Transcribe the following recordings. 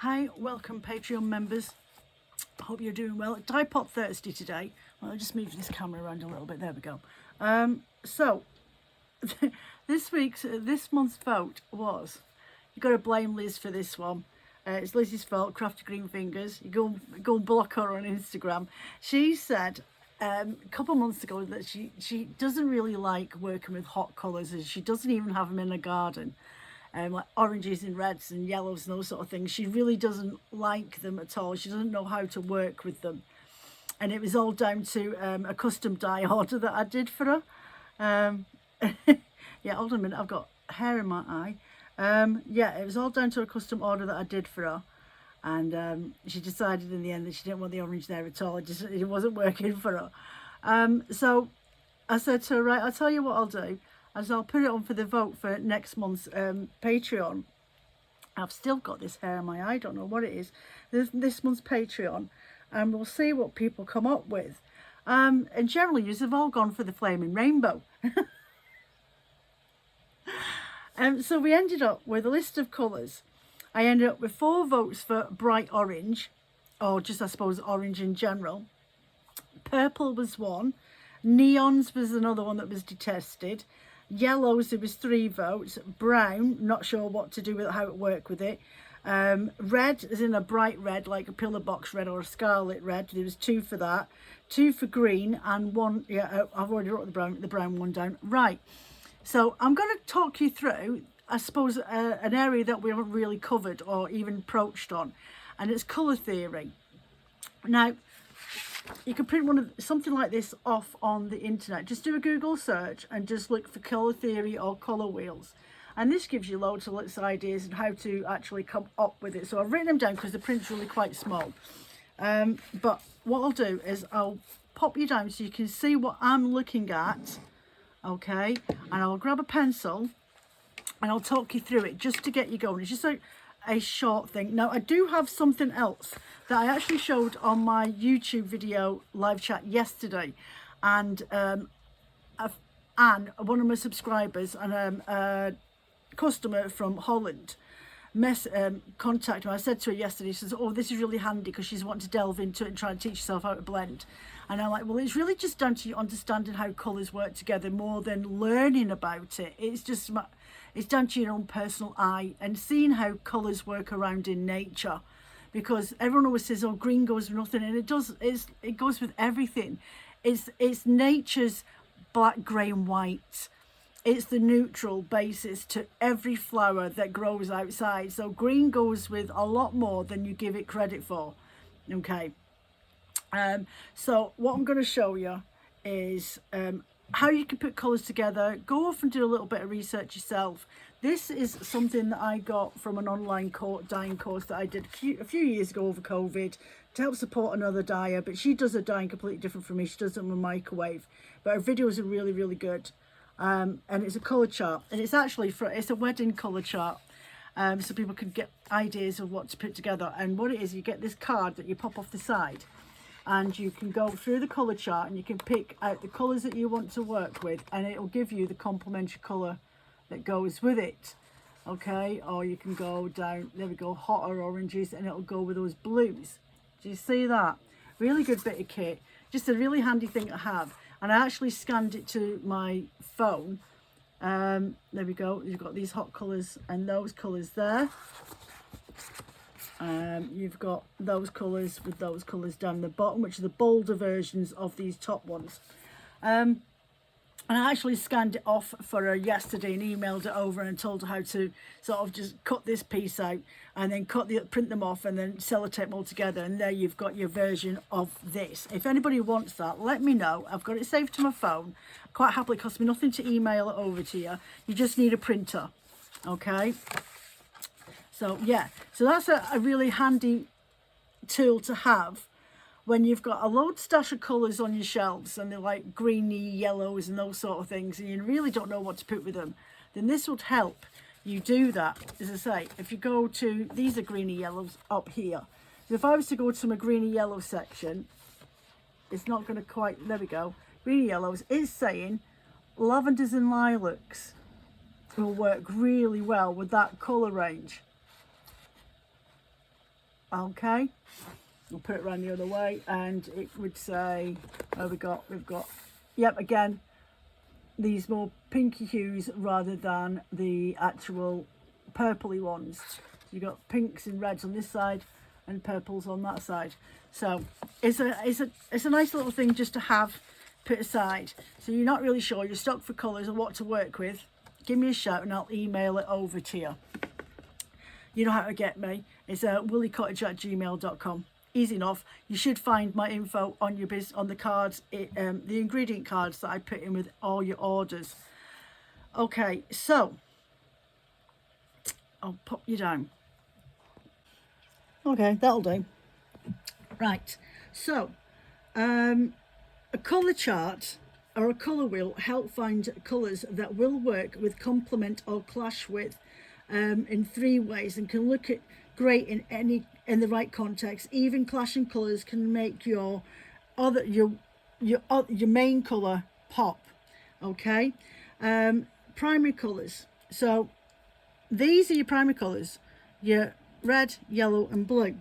Hi, welcome Patreon members. Hope you're doing well. Dyepot Thursday today. Well, I'll just move this camera around a little bit. There we go. So this month's vote was, you got to blame Liz for this one. It's Liz's fault. Crafty Green Fingers. You go and block her on Instagram. She said a couple of months ago that she doesn't really like working with hot colours, and she doesn't even have them in her garden. Like oranges and reds and yellows and those sort of things. She really doesn't like them at all. She doesn't know how to work with them. And it was all down to a custom dye order that I did for her. Yeah, hold on a minute, I've got hair in my eye. Yeah, it was all down to a custom order that I did for her. And she decided in the end that she didn't want the orange there at all. It wasn't working for her. So I said to her, right, I'll tell you what I'll do. As I'll put it on for the vote for next month's Patreon. I've still got this hair in my eye, I don't know what it is. This month's Patreon, and we'll see what people come up with. And generally, you've all gone for the flaming rainbow. So we ended up with a list of colours. I ended up with 4 votes for bright orange, or just I suppose orange in general. Purple was 1. Neons was another one that was detested. Yellows, there was 3 votes. Brown, not sure what to do with it, how it worked with it. Red, as in a bright red, like a pillar box red or a scarlet red. There was 2 for that. 2 for green and 1, yeah, I've already wrote the brown one down. Right, so I'm going to talk you through, I suppose, an area that we haven't really covered or even approached on, and it's colour theory. Now, you can print something like this off on the internet. Just do a Google search and just look for colour theory or colour wheels, and this gives you loads of little ideas and how to actually come up with it. So I've written them down because the print's really quite small, but what I'll do is I'll pop you down so you can see what I'm looking at, okay? And I'll grab a pencil and I'll talk you through it just to get you going. It's just a short thing. Now, I do have something else that I actually showed on my YouTube video live chat yesterday, and Anne, one of my subscribers and a customer from Holland, contacted me. I said to her yesterday, she says, oh, this is really handy, because she's wanting to delve into it and try to teach herself how to blend. And I'm like, well, it's really just down to you understanding how colours work together more than learning about it. It's down to your own personal eye and seeing how colours work around in nature, because everyone always says, oh, green goes with nothing, and it does. It goes with everything. It's nature's black, grey and white. It's the neutral basis to every flower that grows outside. So green goes with a lot more than you give it credit for. Okay. So what I'm going to show you is how you can put colours together. Go off and do a little bit of research yourself. This is something that I got from an online dyeing course that I did a few years ago over COVID to help support another dyer, but she does her dyeing completely different from me. She does it in a microwave, but her videos are really, really good. And it's a colour chart, and it's actually it's a wedding colour chart, so people can get ideas of what to put together. And what it is, you get this card that you pop off the side, and you can go through the colour chart and you can pick out the colours that you want to work with, and it will give you the complementary colour that goes with it. Okay, or you can go down, there we go, hotter oranges, and it'll go with those blues. Do you see that? Really good bit of kit, just a really handy thing to have. And I actually scanned it to my phone. There we go, you've got these hot colours and those colours there. You've got those colours with those colours down the bottom, which are the bolder versions of these top ones. And I actually scanned it off for her yesterday and emailed it over and told her how to sort of just cut this piece out and then print them off and then sellotape them all together, and there you've got your version of this. If anybody wants that, let me know. I've got it saved to my phone. Quite happily, it costs me nothing to email it over to you. You just need a printer, okay? So yeah, so that's a really handy tool to have when you've got a load stash of colours on your shelves and they're like greeny yellows and those sort of things, and you really don't know what to put with them. Then this would help you do that. As I say, if you go to, these are greeny yellows up here. So if I was to go to my greeny yellow section, it's not going to quite, there we go, greeny yellows. It's saying lavenders and lilacs will work really well with that colour range. Okay, we'll put it around the other way, and it would say, oh, we've got, yep, again, these more pinky hues rather than the actual purpley ones. So you've got pinks and reds on this side and purples on that side. So it's a nice little thing just to have put aside. So you're not really sure, you're stuck for colours or what to work with, give me a shout and I'll email it over to you. You know how to get me. It's woollycottage@gmail.com. Easy enough. You should find my info on your on the cards, the ingredient cards that I put in with all your orders. Okay, so I'll pop you down. Okay, that'll do. Right, so a colour chart or a colour wheel help find colours that will work with, complement or clash with in 3 ways, and can look at great in the right context. Even clashing colours can make your main colour pop. Okay, primary colours. So these are your primary colours: your red, yellow, and blue.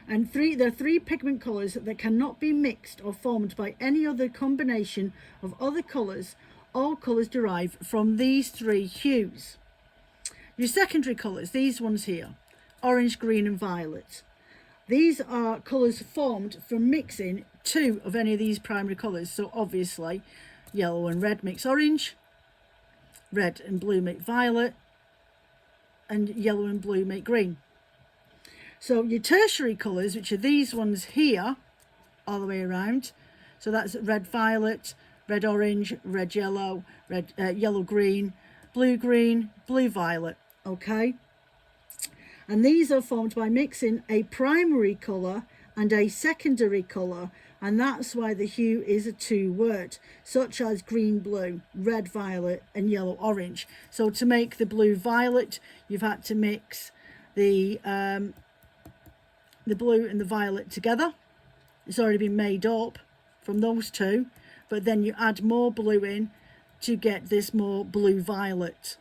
And there are 3 pigment colours that cannot be mixed or formed by any other combination of other colours. All colours derive from these 3 hues. Your secondary colours, these ones here, orange, green and violet. These are colours formed from mixing 2 of any of these primary colours. So obviously yellow and red mix orange, red and blue make violet, and yellow and blue make green. So your tertiary colours, which are these ones here, all the way around. So that's red violet, red orange, red yellow, red yellow green, blue violet. Okay, and these are formed by mixing a primary colour and a secondary colour, and that's why the hue is a 2 word, such as green blue, red violet and yellow orange. So to make the blue violet, you've had to mix the blue and the violet together. It's already been made up from those 2, but then you add more blue in to get this more blue violet.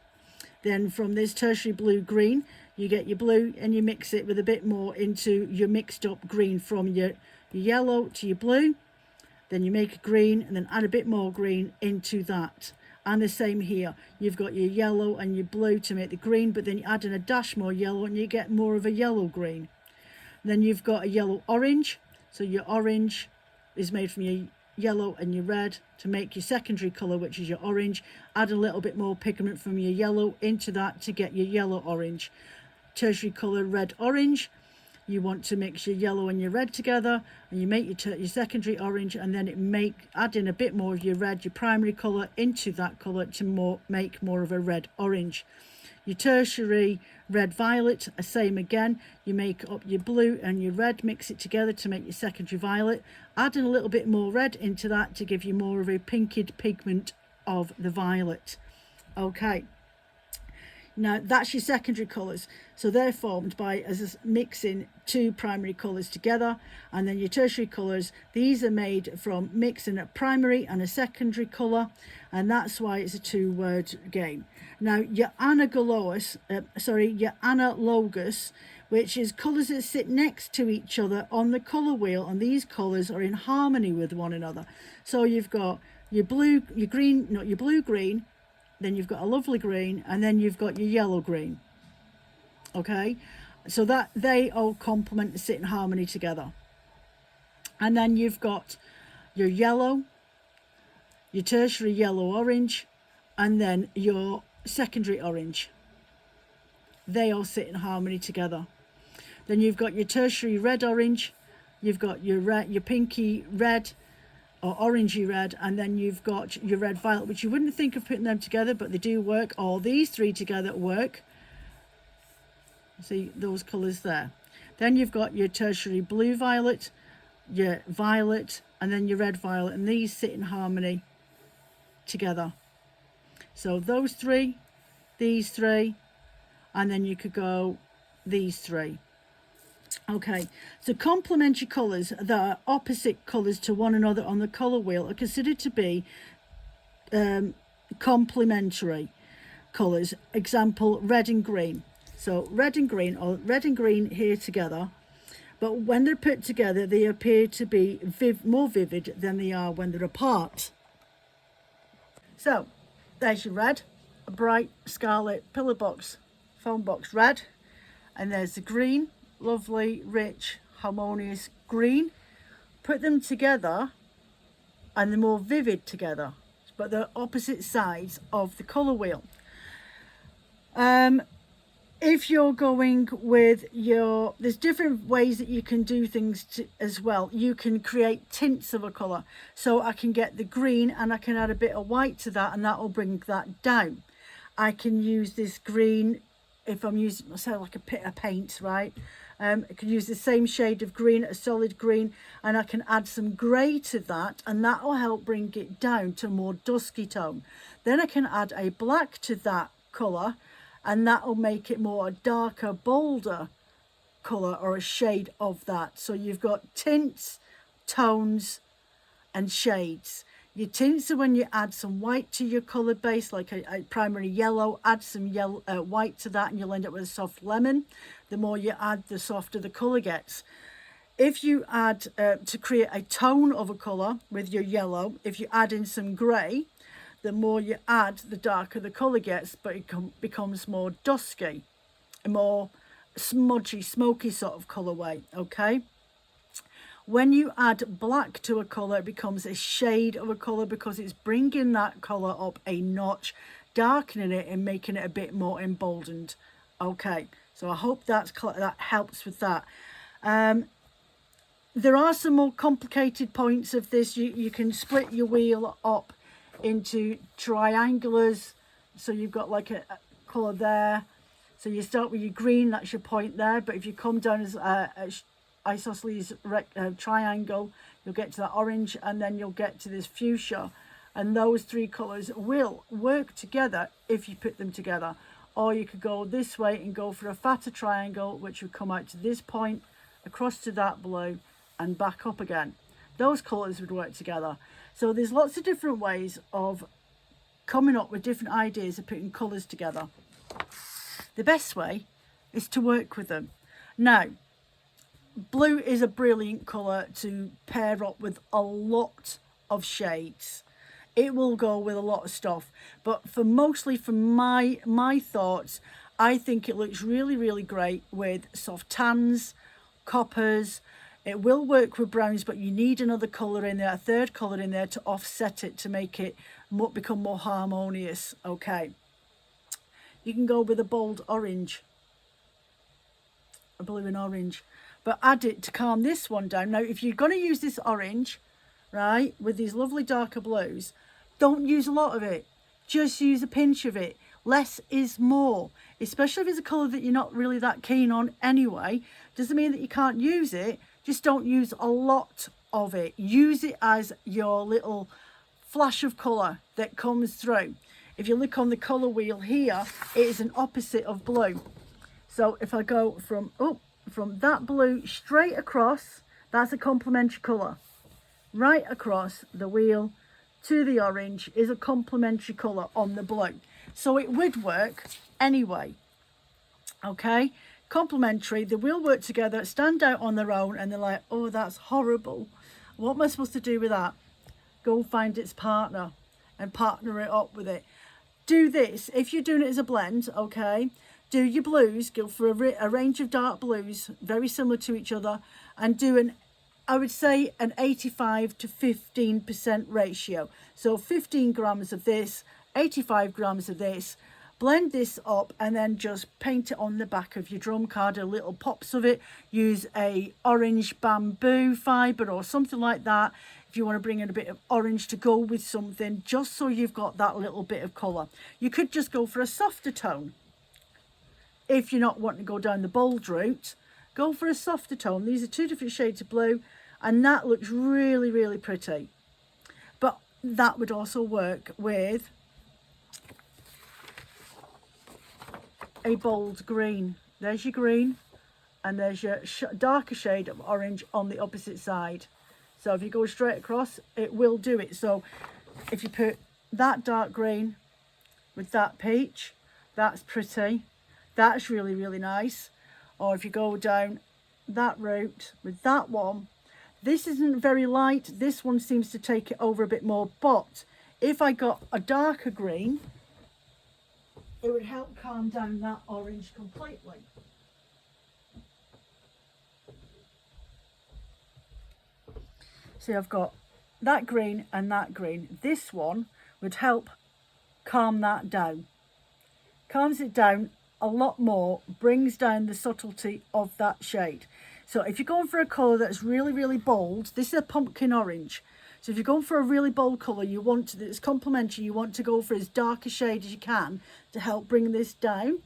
Then from this tertiary blue green, you get your blue and you mix it with a bit more into your mixed up green from your yellow to your blue. Then you make a green and then add a bit more green into that. And the same here, you've got your yellow and your blue to make the green, but then you add in a dash more yellow and you get more of a yellow green. Then you've got a yellow orange, so your orange is made from your yellow and your red to make your secondary colour, which is your orange. Add a little bit more pigment from your yellow into that to get your yellow orange. Tertiary colour red orange, you want to mix your yellow and your red together and you make your secondary orange, and then add in a bit more of your red, your primary colour, into that colour to make more of a red orange. Your tertiary red violet, same again, you make up your blue and your red, mix it together to make your secondary violet, add in a little bit more red into that to give you more of a pinked pigment of the violet. Okay, now that's your secondary colours, so they're formed by mixing 2 primary colours together. And then your tertiary colours, these are made from mixing a primary and a secondary colour, and that's why it's a 2 word game. Now your analogous, which is colours that sit next to each other on the colour wheel, and these colours are in harmony with one another. So you've got your blue green, then you've got a lovely green, and then you've got your yellow green. Okay, so that they all complement and sit in harmony together. And then you've got your yellow, your tertiary yellow orange, and then your secondary orange. They all sit in harmony together. Then you've got your tertiary red orange, you've got your pinky red or orangey red, and then you've got your red violet, which you wouldn't think of putting them together, but they do work. All these 3 together work. See those colours there. Then you've got your tertiary blue violet, your violet, and then your red violet, and these sit in harmony together. So those 3, these 3, and then you could go these 3. Okay, so complementary colours that are opposite colours to one another on the colour wheel are considered to be complementary colours. Example, red and green. So red and green, or red and green here together. But when they're put together, they appear to be more vivid than they are when they're apart. So there's your red, a bright scarlet pillar box, phone box red. And there's the green, lovely, rich, harmonious green. Put them together and they're more vivid together, but they're opposite sides of the colour wheel. If you're going with there's different ways that you can do things as well. You can create tints of a colour. So I can get the green and I can add a bit of white to that, and that will bring that down. I can use this green, if I'm using, say, like a bit of paint, right? I can use the same shade of green, a solid green, and I can add some grey to that, and that will help bring it down to a more dusky tone. Then I can add a black to that colour, and that will make it more a darker, bolder colour, or a shade of that. So you've got tints, tones and shades. Your tints are when you add some white to your colour base, like a primary yellow. Add some yellow, white to that, and you'll end up with a soft lemon. The more you add, the softer the colour gets. If you add, to create a tone of a colour with your yellow, if you add in some grey, the more you add, the darker the colour gets, but it becomes more dusky, a more smudgy, smoky sort of colourway, okay? When you add black to a colour, it becomes a shade of a colour because it's bringing that colour up a notch, darkening it and making it a bit more emboldened, okay? So I hope that helps with that. There are some more complicated points of this. You can split your wheel up into triangulars, so you've got like a colour there. So you start with your green, that's your point there, but if you come down as isosceles triangle, you'll get to that orange, and then you'll get to this fuchsia, and those three colours will work together if you put them together. Or you could go this way and go for a fatter triangle, which would come out to this point, across to that blue, and back up again. Those colours would work together. So there's lots of different ways of coming up with different ideas of putting colours together. The best way is to work with them. Now, blue is a brilliant colour to pair up with a lot of shades. It will go with a lot of stuff, but mostly from my thoughts, I think it looks really, really great with soft tans, coppers. It will work with browns, but you need another colour in there, a third colour in there to offset it, to make it become more harmonious, okay? You can go with a bold orange, a blue and orange, but add it to calm this one down. Now, if you're going to use this orange, right, with these lovely darker blues, don't use a lot of it. Just use a pinch of it. Less is more, especially if it's a colour that you're not really that keen on anyway. Doesn't mean that you can't use it. Just don't use a lot of it. Use it as your little flash of colour that comes through. If you look on the colour wheel here, it is an opposite of blue. So if I go from that blue straight across, that's a complementary colour. Right across the wheel to the orange is a complementary colour on the blue. So it would work anyway, okay? Complementary, they will work together, stand out on their own, and they're like, oh, that's horrible. What am I supposed to do with that? Go find its partner and partner it up with it. Do this, if you're doing it as a blend, okay? Do your blues, go for a range of dark blues, very similar to each other, and do I would say an 85 to 15% ratio. So 15 grams of this, 85 grams of this. Blend this up and then just paint it on the back of your drum card, a little pops of it. Use a orange bamboo fibre or something like that if you want to bring in a bit of orange to go with something, just so you've got that little bit of colour. You could just go for a softer tone. If you're not wanting to go down the bold route, go for a softer tone. These are two different shades of blue, and that looks really, really pretty. But that would also work with a bold green. There's your green, and there's your darker shade of orange on the opposite side. So if you go straight across, it will do it. So if you put that dark green with that peach, that's pretty. That's really, really nice. Or if you go down that route with that one, this isn't very light. This one seems to take it over a bit more. But if I got a darker green, it would help calm down that orange completely. See, I've got that green and that green. This one would help calm that down. Calms it down a lot more, brings down the subtlety of that shade. So if you're going for a colour that's really, really bold, this is a pumpkin orange. So if you're going for a really bold colour, you want to, that's complementary, you want to go for as dark a shade as you can to help bring this down.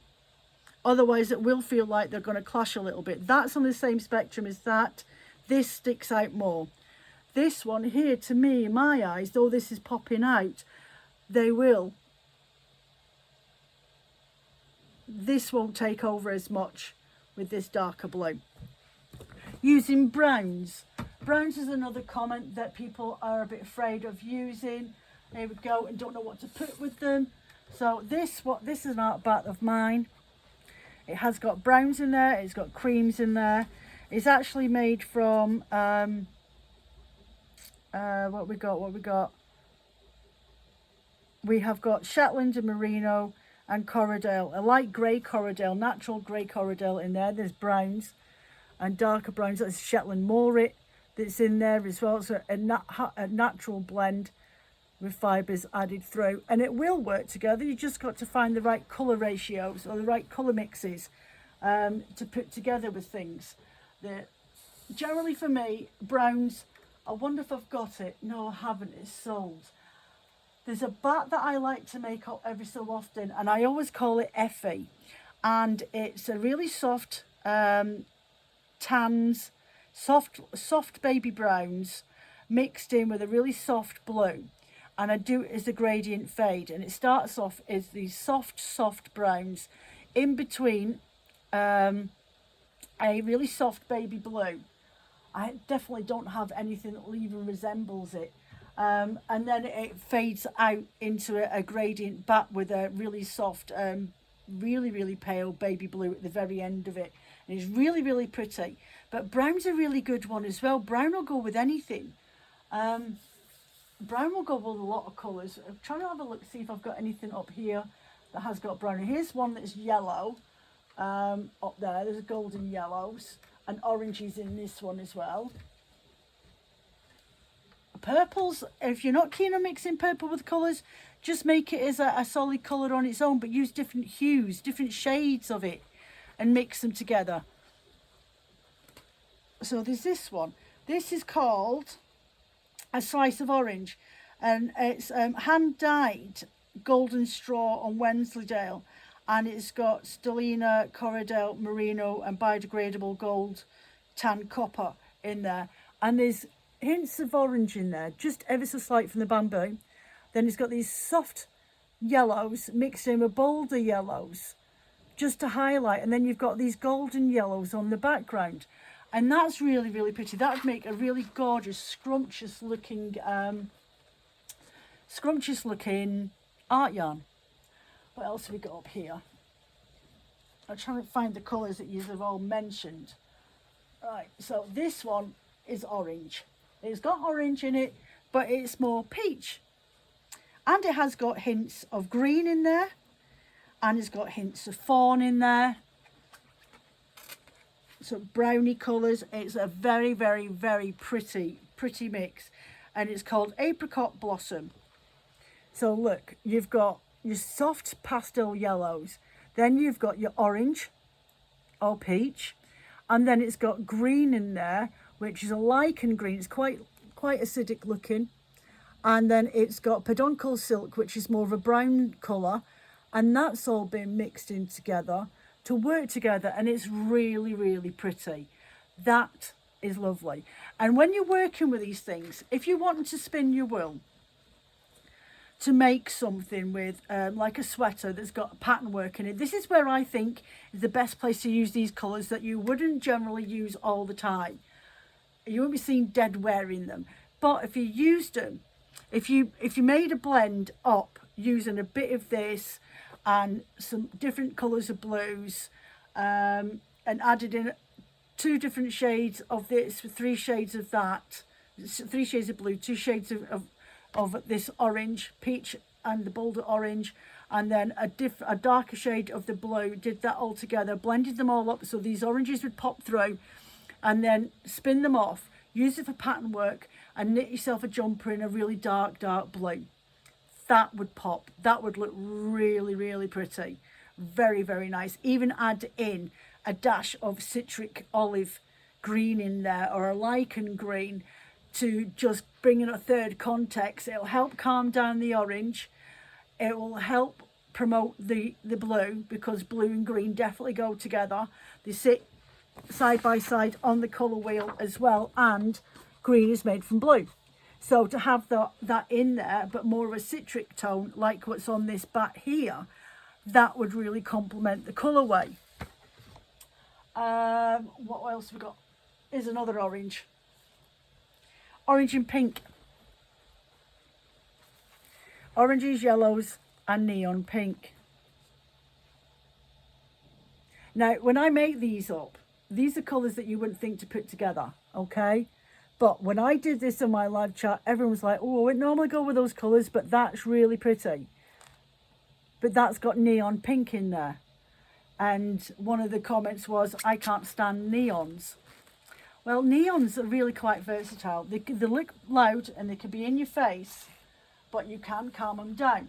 Otherwise it will feel like they're going to clash a little bit. That's on the same spectrum as that. This sticks out more. This one here, to me, in my eyes, though this is popping out, this won't take over as much with this darker blue. Using browns. Browns is another comment that people are a bit afraid of using. There we go, and don't know what to put with them. So this is an art bat of mine. It has got browns in there, it's got creams in there. It's actually made from what we got. We have got Shetland and Merino and Corriedale, a light grey Corriedale, natural grey Corriedale in there. There's browns and darker browns. That's Shetland Moorit that's in there as well. So a natural blend with fibres added through, and it will work together. You just got to find the right colour ratios or the right colour mixes to put together with things. Generally for me, browns, I wonder if I've got it. No, I haven't. It's sold. There's a bat that I like to make up every so often, and I always call it Effie. And it's a really soft tans, soft baby browns mixed in with a really soft blue. And I do it as a gradient fade. And it starts off as these soft browns in between a really soft baby blue. I definitely don't have anything that even resembles it. And then it fades out into a gradient bat with a really soft, really pale baby blue at the very end of it. And it's really pretty. But brown's a really good one as well. Brown will go with anything. Brown will go with a lot of colours. I'm trying to have a look, see if I've got anything up here that has got brown. Here's one that's yellow up there. There's golden yellows and oranges in this one as well. Purples, if you're not keen on mixing purple with colours, just make it as a solid colour on its own, but use different hues, different shades of it and mix them together. So there's this one. This is called A Slice of Orange, and it's hand dyed golden straw on Wensleydale, and it's got Stellina, Corriedale, Merino and biodegradable gold tan copper in there, and there's hints of orange in there, just ever so slight from the bamboo. Then it's got these soft yellows mixed in with bolder yellows just to highlight, and then you've got these golden yellows on the background, and that's really pretty. That would make a really gorgeous scrumptious looking art yarn. What else have we got up here? I'm trying to find the colours that you have all mentioned. Right, so this one is orange. It's got orange in it, but it's more peach. And it has got hints of green in there. And it's got hints of fawn in there. So browny colours. It's a very pretty mix. And it's called Apricot Blossom. So look, you've got your soft pastel yellows. Then you've got your orange or peach. And then it's got green in there, which is a lichen green. It's quite acidic looking. And then it's got peduncle silk, which is more of a brown colour, and that's all been mixed in together to work together, and it's really pretty. That is lovely. And when you're working with these things, if you want to spin your wool to make something with like a sweater that's got pattern work in it, this is where I think is the best place to use these colours that you wouldn't generally use all the time. You won't be seen dead wearing them, but if you used them, if you made a blend up using a bit of this and some different colours of blues, and added in 2 different shades of this, 3 shades of that, 3 shades of blue, 2 shades of this orange, peach and the bolder orange, and then a darker shade of the blue. Did that all together, blended them all up so these oranges would pop through, and then spin them off, use it for pattern work, and knit yourself a jumper in a really dark blue. That would pop. That would look really, really pretty. Very, very nice. Even add in a dash of citric olive green in there, or a lichen green, to just bring in a third context. It'll help calm down the orange. It will help promote the blue, because blue and green definitely go together. They sit side by side on the colour wheel as well, and green is made from blue. So to have that in there, but more of a citric tone like what's on this bat here, that would really complement the colourway. What else have we got? Is another orange. Orange and pink. Oranges, yellows and neon pink. Now, when I make these up, these are colours that you wouldn't think to put together, okay? But when I did this in my live chat, everyone was like, oh, I would normally go with those colours, but that's really pretty. But that's got neon pink in there. And one of the comments was, I can't stand neons. Well, neons are really quite versatile. They look loud and they can be in your face, but you can calm them down.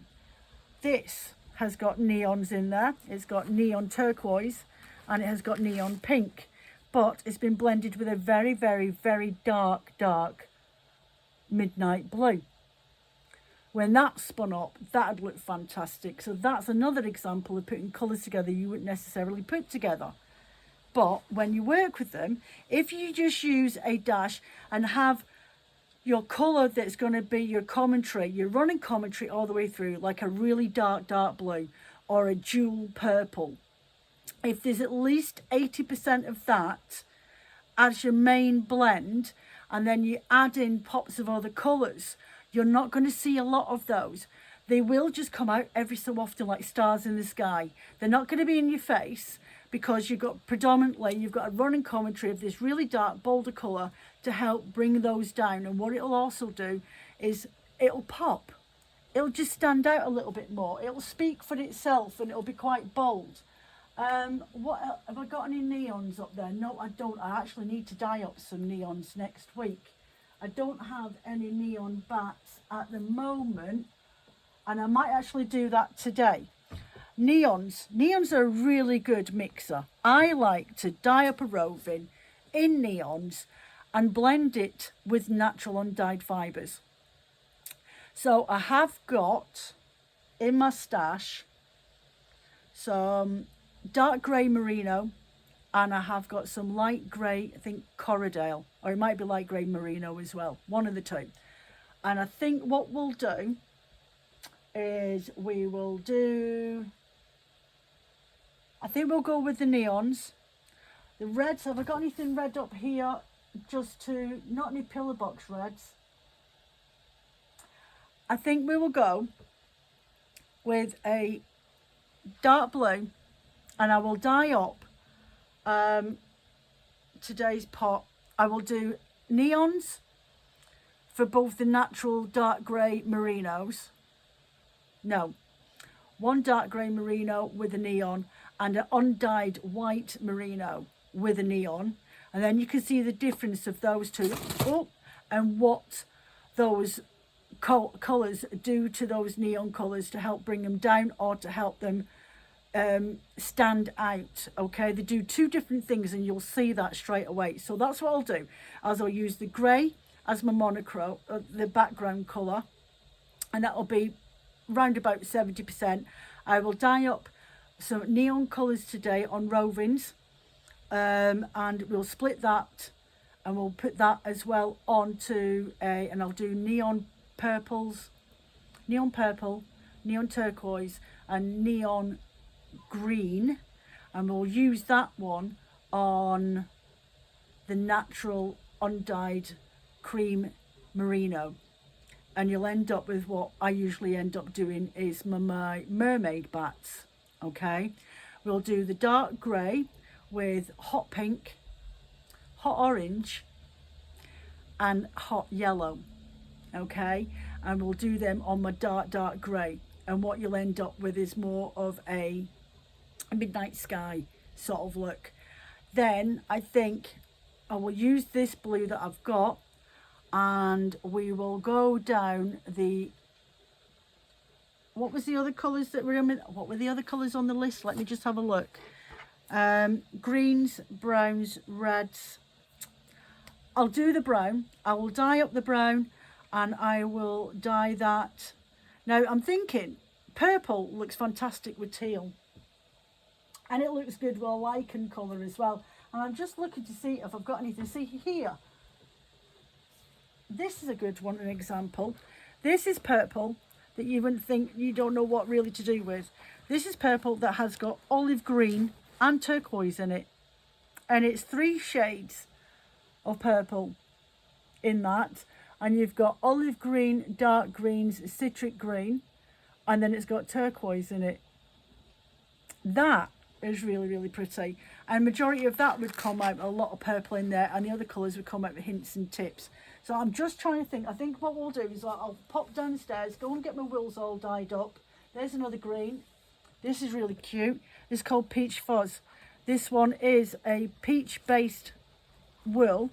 This has got neons in there. It's got neon turquoise and it has got neon pink, but it's been blended with a very, very, very dark midnight blue. When that's spun up, that'd look fantastic. So that's another example of putting colours together you wouldn't necessarily put together. But when you work with them, if you just use a dash and have your colour that's going to be your commentary, your running commentary all the way through, like a really dark blue or a jewel purple, if there's at least 80% of that as your main blend, and then you add in pops of other colours, you're not going to see a lot of those. They will just come out every so often like stars in the sky. They're not going to be in your face, because you've got a running commentary of this really dark, bolder colour to help bring those down. And what it'll also do is it'll pop. It'll just stand out a little bit more. It'll speak for itself and it'll be quite bold. What else? Have I got any neons up there? No, I don't. I actually need to dye up some neons next week. I don't have any neon bats at the moment, and I might actually do that today. Neons are a really good mixer. I like to dye up a roving in neons and blend it with natural undyed fibres. So I have got in my stash some dark grey merino, and I have got some light grey, I think Corridale, or it might be light grey merino as well, one of the two. And I think what we'll do is we'll go with the neons. The reds, have I got anything red up here? Not any pillar box reds. I think we will go with a dark blue, and I will dye up today's pot. I will do neons for both the natural dark grey merinos. No, one dark grey merino with a neon and an undyed white merino with a neon, and then you can see the difference of those two and what those colours do to those neon colours to help bring them down or to help them stand out. Okay, they do two different things and you'll see that straight away. So that's what I'll do, as I'll use the grey as my monochrome, the background colour, and that'll be round about 70%. I will dye up some neon colours today on rovings, and we'll split that and we'll put that as well onto and I'll do neon purples, neon purple, neon turquoise and neon green, and we'll use that one on the natural undyed cream merino. and you'll end up with what I usually end up doing is my mermaid bats. Okay, we'll do the dark grey with hot pink, hot orange and hot yellow. Okay, and we'll do them on my dark grey, and what you'll end up with is more of a midnight sky sort of look. Then I think I will use this blue that I've got, and we will go down the, what was the other colours that were in, what were the other colours on the list? Let me just have a look. Greens, browns, reds. I'll do the brown. I will dye up the brown, and I will dye that. Now I'm thinking purple looks fantastic with teal, and it looks good with a lichen colour as well. And I'm just looking to see if I've got anything. See here, this is a good one, an example. This is purple that you wouldn't think, you don't know what really to do with. This is purple that has got olive green and turquoise in it, and it's 3 shades of purple in that, and you've got olive green, dark greens, citric green, and then it's got turquoise in it. That is really, really pretty, and majority of that would come out a lot of purple in there, and the other colours would come out with hints and tips. So I'm just trying to think. I think what we'll do is I'll pop downstairs, go and get my wools all dyed up. There's another green. This is really cute. It's called Peach Fuzz. This one is a peach based wool,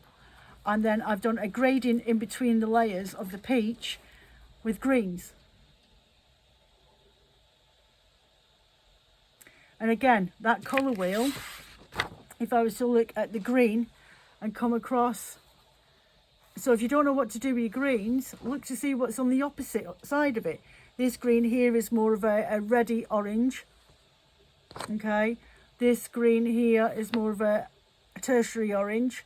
and then I've done a grading in between the layers of the peach with greens. And again, that colour wheel, if I was to look at the green and come across, so if you don't know what to do with your greens, look to see what's on the opposite side of it. This green here is more of a reddy orange. Okay, this green here is more of a tertiary orange,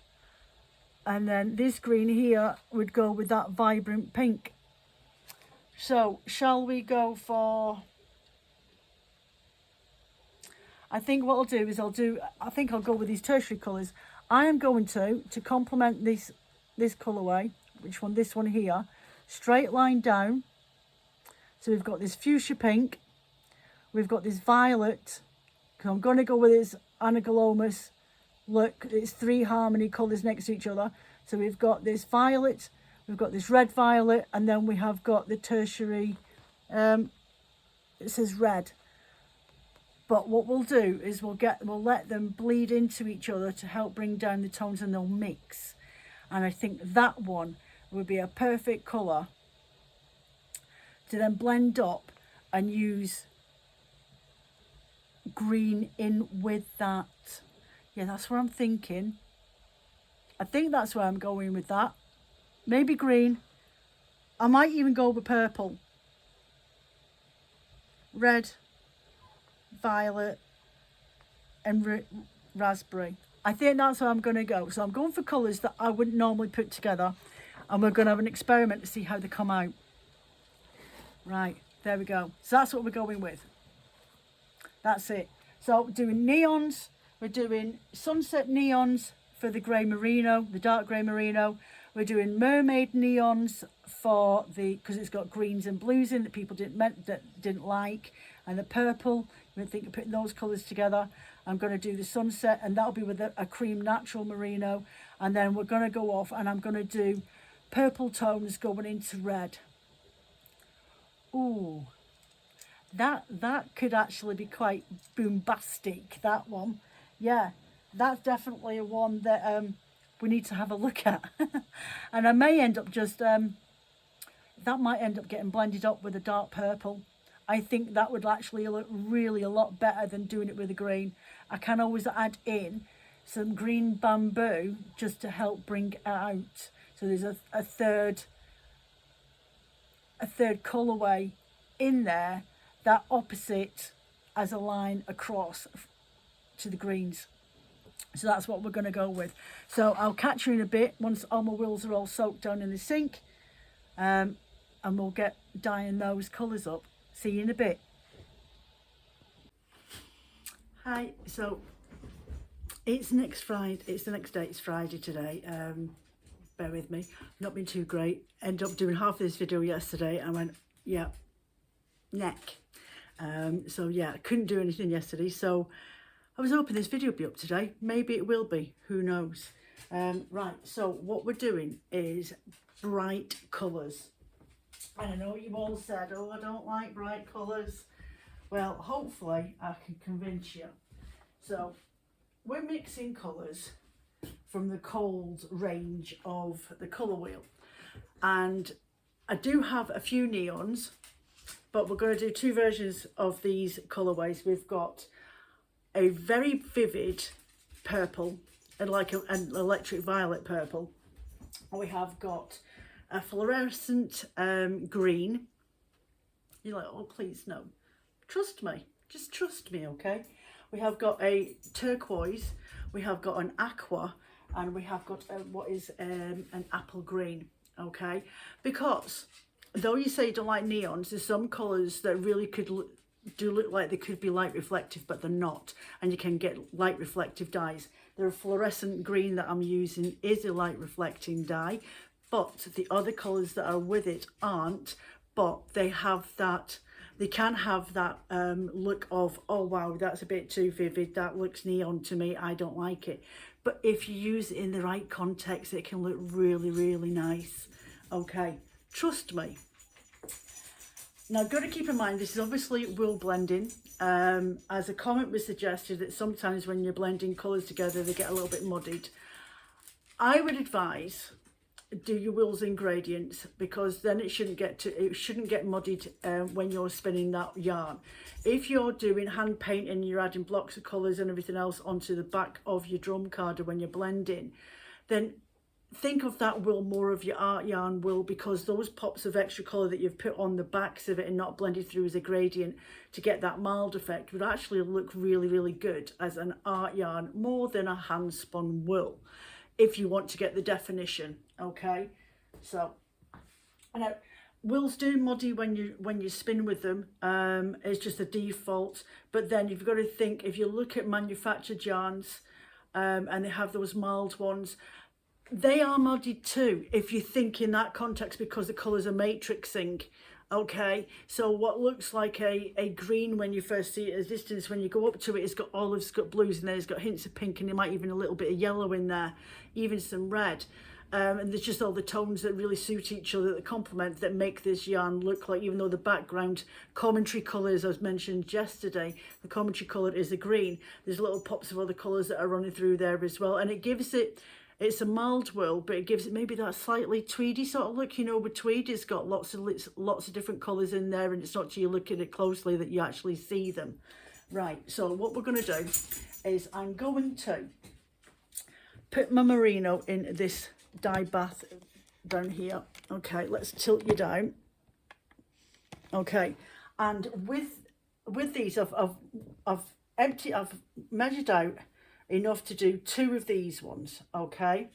and then this green here would go with that vibrant pink. So shall we go for, I think what I'll do is I think I'll go with these tertiary colours. I am going to complement this colourway, which one? This one here, straight line down. So we've got this fuchsia pink, we've got this violet, because I'm going to go with this anaglomus look. It's 3 harmony colours next to each other. So we've got this violet, we've got this red violet, and then we have got the tertiary, it says red. But what we'll do is we'll let them bleed into each other to help bring down the tones, and they'll mix. And I think that one would be a perfect colour to then blend up and use green in with that. Yeah, that's what I'm thinking. I think that's where I'm going with that. Maybe green. I might even go with purple. Red, violet and raspberry. I think that's where I'm going to go. So I'm going for colours that I wouldn't normally put together, and we're going to have an experiment to see how they come out. Right, there we go. So that's what we're going with. That's it. So we're doing neons. We're doing sunset neons for the grey merino, the dark grey merino. We're doing mermaid neons for the, because it's got greens and blues in that people didn't like, and the purple. We think of putting those colours together. I'm going to do the sunset, and that'll be with a cream natural merino, and then we're going to go off and I'm going to do purple tones going into red. Ooh, that could actually be quite bombastic, that one. Yeah, that's definitely a one that we need to have a look at. And I may end up just that might end up getting blended up with a dark purple. I think that would actually look really a lot better than doing it with a green. I can always add in some green bamboo just to help bring it out. So there's a third colourway in there, that opposite as a line across to the greens. So that's what we're going to go with. So I'll catch you in a bit once all my wheels are all soaked down in the sink, and we'll get dyeing those colours up. See you in a bit. Hi, so it's next Friday, it's the next day, it's Friday today. bear with me, not been too great. Ended up doing half of this video yesterday and went, yeah, neck. So yeah, I couldn't do anything yesterday, so I was hoping this video would be up today. Maybe it will be, who knows. Right, so what we're doing is bright colours. And I know you all said, oh, I don't like bright colours. Well, hopefully I can convince you. So we're mixing colours from the Cold range of the colour wheel. And I do have a few neons, but we're going to do two versions of these colourways. We've got a very vivid purple and like an electric violet purple. We have got a fluorescent green. You're like, oh, please, no. Trust me. Just trust me, okay? We have got a turquoise. We have got an aqua. And we have got what is an apple green, okay? Because though you say you don't like neons, there's some colours that really could look like they could be light reflective, but they're not. And you can get light reflective dyes. The fluorescent green that I'm using is a light reflecting dye, but the other colours that are with it aren't, but they have that, they can have that look of, oh wow, that's a bit too vivid, that looks neon to me, I don't like it. But if you use it in the right context, it can look really, really nice. Okay, trust me. Now, I've got to keep in mind, this is obviously wool blending. As a comment was suggested, that sometimes when you're blending colours together, they get a little bit muddied. I would advise do your wools in gradients, because then it shouldn't get muddied when you're spinning that yarn. If you're doing hand painting and you're adding blocks of colours and everything else onto the back of your drum card when you're blending, then think of that wool more of your art yarn wool, because those pops of extra colour that you've put on the backs of it and not blended through as a gradient to get that mild effect would actually look really, really good as an art yarn more than a hand spun wool, if you want to get the definition. Okay, so now wools do muddy when you spin with them. It's just a default, but then you've got to think, if you look at manufactured yarns and they have those mild ones, they are muddied too, if you think in that context, because the colours are matrixing. Okay, so what looks like a green when you first see it at a distance, when you go up to it, it's got olives, it's got blues, and then it's got hints of pink, and it might even a little bit of yellow in there, even some red. And there's just all the tones that really suit each other, that complement, that make this yarn look like, even though the background commentary colours, as mentioned yesterday, the commentary colour is a green, there's little pops of other colours that are running through there as well, and it gives it, it's a mild wool, but it gives it maybe that slightly tweedy sort of look. You know, with tweed, it's got lots of different colours in there, and it's not till you look at it closely that you actually see them. Right, so what we're going to do is I'm going to put my merino in this dye bath down here. Okay, let's tilt you down. Okay, and with these, I've measured out enough to do 2 of these ones. Okay,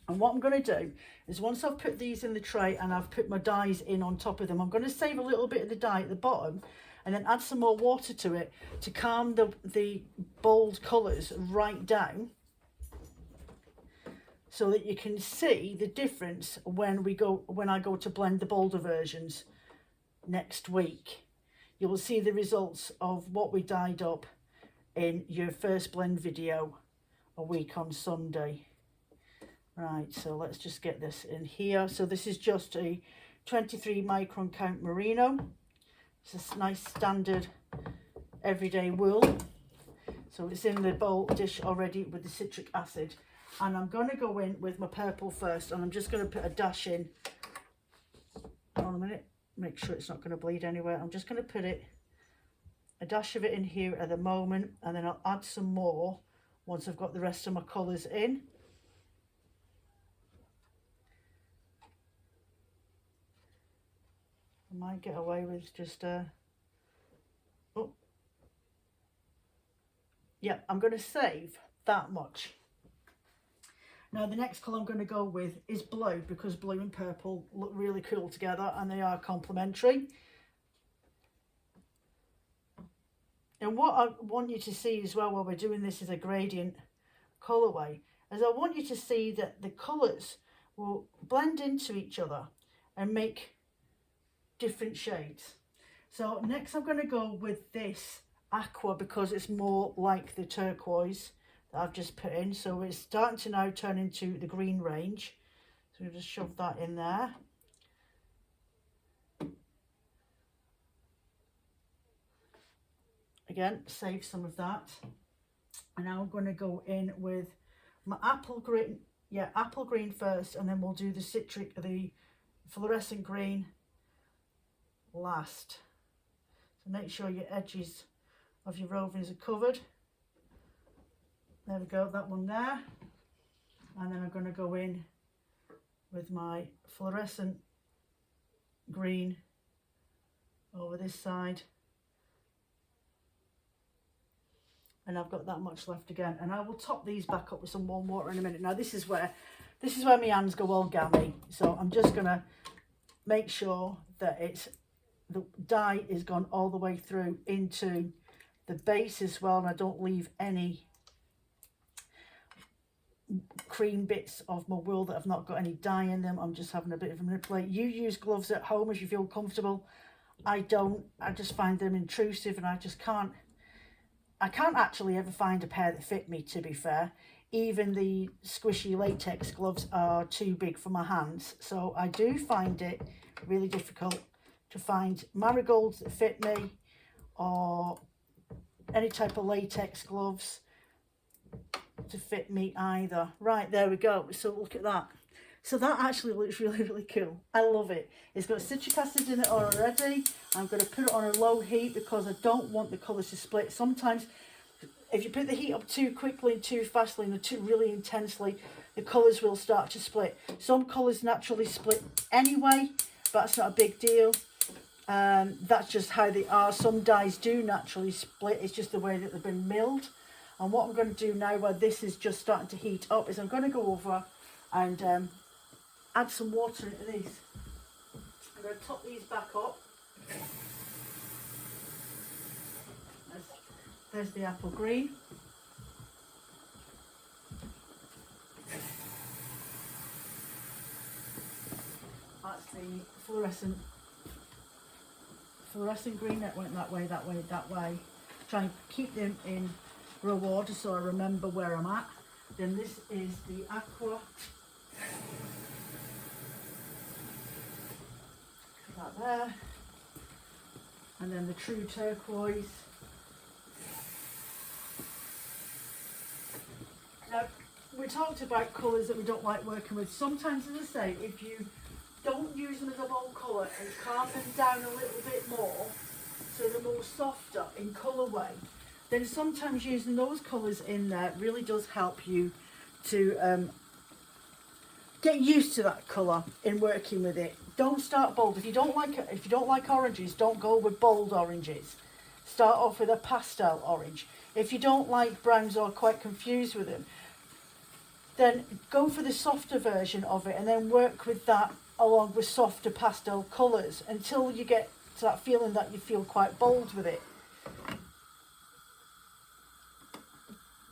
and what I'm going to do is, once I've put these in the tray and I've put my dyes in on top of them, I'm going to save a little bit of the dye at the bottom and then add some more water to it to calm the bold colours right down, so that you can see the difference when I go to blend the bolder versions next week. You will see the results of what we dyed up in your first blend video a week on Sunday. Right, so let's just get this in here. So this is just a 23 micron count merino. It's a nice standard everyday wool. So it's in the bowl dish already with the citric acid. And I'm going to go in with my purple first, and I'm just going to put a dash in. Hold on a minute, make sure it's not going to bleed anywhere. I'm just going to put a dash of it in here at the moment, and then I'll add some more once I've got the rest of my colours in. I might get away with just oh yeah, I'm going to save that much. Now the next colour I'm going to go with is blue, because blue and purple look really cool together and they are complementary. And what I want you to see as well while we're doing this as a gradient colourway is I want you to see that the colours will blend into each other and make different shades. So next I'm going to go with this aqua because it's more like the turquoise that I've just put in. So it's starting to now turn into the green range. So we'll just shove that in there. Again, save some of that. And now I'm going to go in with my apple green. Yeah, apple green first, and then we'll do the fluorescent green last. So make sure your edges of your rovings are covered. There we go, that one there. And then I'm going to go in with my fluorescent green over this side. And I've got that much left again, and I will top these back up with some warm water in a minute. Now this is where my hands go all gammy, so I'm just gonna make sure that the dye is gone all the way through into the base as well, and I don't leave any cream bits of my wool that have not got any dye in them. I'm just having a bit of a manipulate. You use gloves at home if you feel comfortable. I don't. I just find them intrusive, and I can't actually ever find a pair that fit me, to be fair. Even the squishy latex gloves are too big for my hands. So I do find it really difficult to find marigolds that fit me, or any type of latex gloves to fit me either. Right, there we go. So look at that. So that actually looks really, really cool. I love it. It's got citric acid in it already. I'm going to put it on a low heat because I don't want the colours to split. Sometimes if you put the heat up too quickly and too fastly and too really intensely, the colours will start to split. Some colours naturally split anyway, but that's not a big deal. That's just how they are. Some dyes do naturally split. It's just the way that they've been milled. And what I'm going to do now, while this is just starting to heat up, is I'm going to go over and add some water into these. I'm going to top these back up. There's the apple green. That's the fluorescent green that went that way, that way, that way. Try and keep them in row order so I remember where I'm at. Then this is the aqua. That there. And then the true turquoise. Now, we talked about colours that we don't like working with. Sometimes, as I say, if you don't use them as a whole colour and calm them down a little bit more, so they're more softer in colourway, then sometimes using those colours in there really does help you to get used to that colour in working with it. Don't start bold. If you don't like oranges, don't go with bold oranges. Start off with a pastel orange. If you don't like browns or are quite confused with them, then go for the softer version of it and then work with that along with softer pastel colours until you get to that feeling that you feel quite bold with it.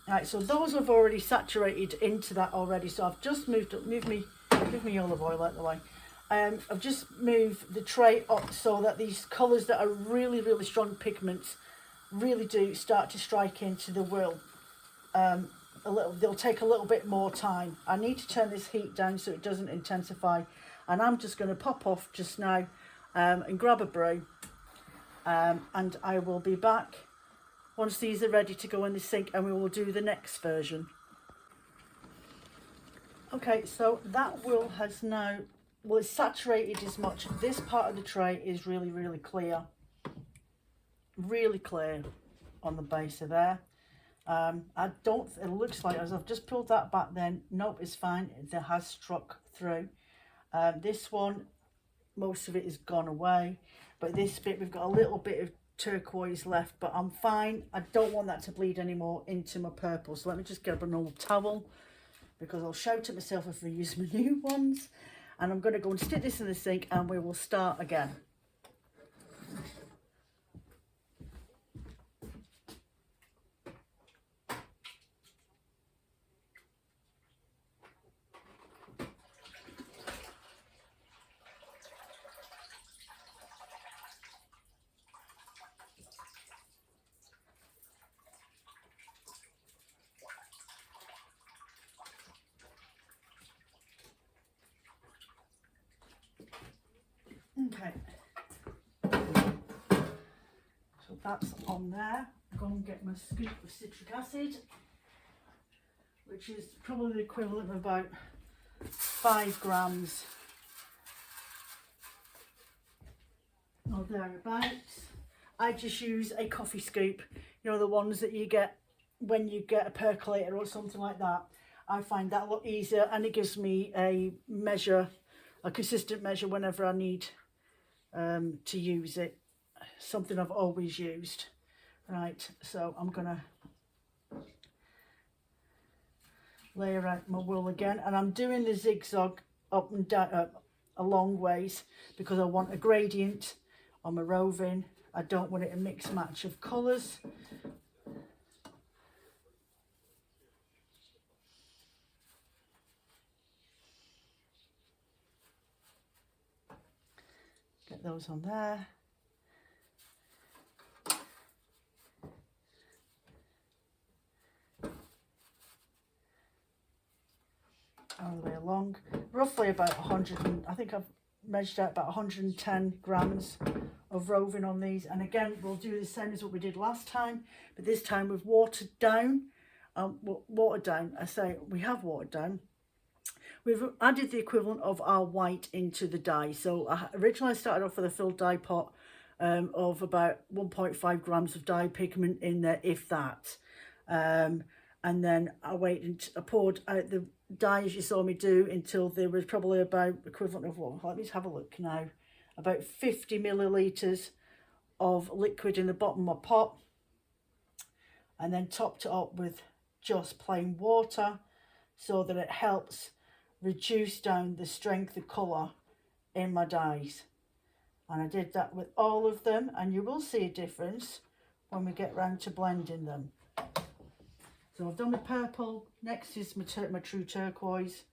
Right, so those have already saturated into that already. So I've just moved my olive oil out the way. I've just moved the tray up so that these colours that are really, really strong pigments really do start to strike into the wool. They'll take a little bit more time. I need to turn this heat down so it doesn't intensify. And I'm just going to pop off just now and grab a brew. And I will be back once these are ready to go in the sink, and we will do the next version. Okay, so that wool has now, well, it's saturated as much. This part of the tray is really, really clear. Really clear on the base of there. It looks like, as I've just pulled that back then, nope, it's fine. It has struck through. This one, most of it is gone away. But this bit, we've got a little bit of turquoise left, but I'm fine. I don't want that to bleed anymore into my purple. So let me just get an old towel, because I'll shout at myself if I use my new ones. And I'm going to go and stick this in the sink and we will start again. Okay. So that's on there. I'm going to get my scoop of citric acid, which is probably the equivalent of about 5 grams or thereabouts. I just use a coffee scoop, you know, the ones that you get when you get a percolator or something like that. I find that a lot easier, and it gives me a measure, a consistent measure whenever I need to use it. Something I've always used. Right, so I'm gonna layer out my wool again, and I'm doing the zigzag up and down a long ways because I want a gradient on my roving. I don't want it a mix match of colours. Get those on there. All the way along, roughly about 100, I think I've measured out about 110 grams of roving on these. And again, we'll do the same as what we did last time, but this time we've watered down. I say we have watered down. We've added the equivalent of our white into the dye. So originally I started off with a filled dye pot of about 1.5 grams of dye pigment in there, if that. And then I poured out the dye, as you saw me do, until there was probably about equivalent of what, let me just have a look now, about 50 millilitres of liquid in the bottom of my pot, and then topped it up with just plain water so that it helps reduce down the strength of colour in my dyes. And I did that with all of them, and you will see a difference when we get round to blending them. So I've done the purple, next is my true turquoise.